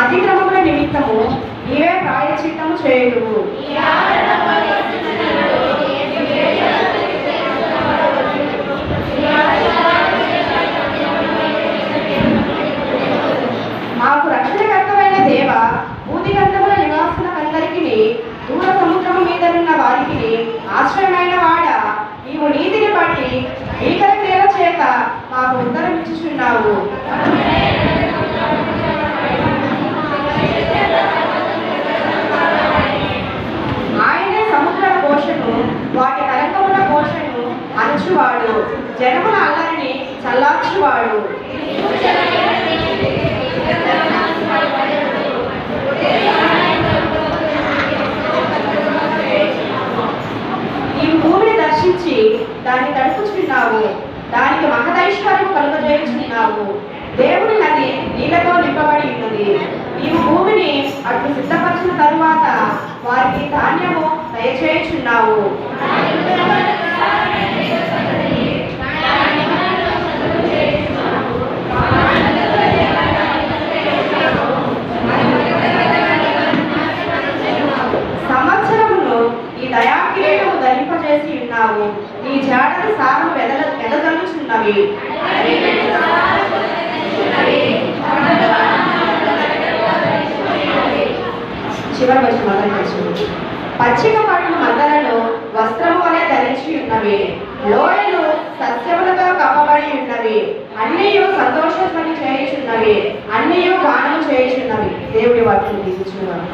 అతిక్రమముల నిమిత్తము నీవే ప్రాయశ్చిత్తము చేయుదువు. మాకు రక్షణకర్తమైన దేవ, భూదిగంధముల నివాసులకందరికి, దూర సముద్రము మీదనున్న వారికి ఆశ్రయమైన వాడ, నీవు నీతిని బట్టి భీకర క్రియల చేత మాకు ఉత్తరం ఇచ్చుచున్నావు. ఆయనే సముద్ర ఘోషను, వాటి తరంగముల ఘోషను అణచువాడు, జనముల అల్లరిని చల్లార్చువాడు. ఈ భూమిని దర్శించి దాన్ని తడుపుచున్నావు, దానికి మహదైశ్వర్యము కలుగజేయుచున్నావు. దేవుని నది నీళ్లతో నింపబడి ఉన్నది. నీవు భూమిని అట్లు సిద్ధపరిచిన తరువాత వారికి ధాన్యము దయచేయుచున్నావు. సంవత్సరమును ఈ దయాకిరీటము ధరింపజేసి ఉన్నావు. నీ జాడలు సారము వెదజల్లుచున్నవి. చివరి వచ్చిన మొదటి పచ్చిక పట్టు మందలను వస్త్రము వలె ధరించి ఉన్నవి. లోయలు సస్యములతో కప్పబడి ఉన్నవి. అన్నీయు సంతోషధ్వని చేయుచున్నవి, అన్నీయు గానము చేయుచున్నవి. దేవుడి వాక్యం తీసుకున్నాను.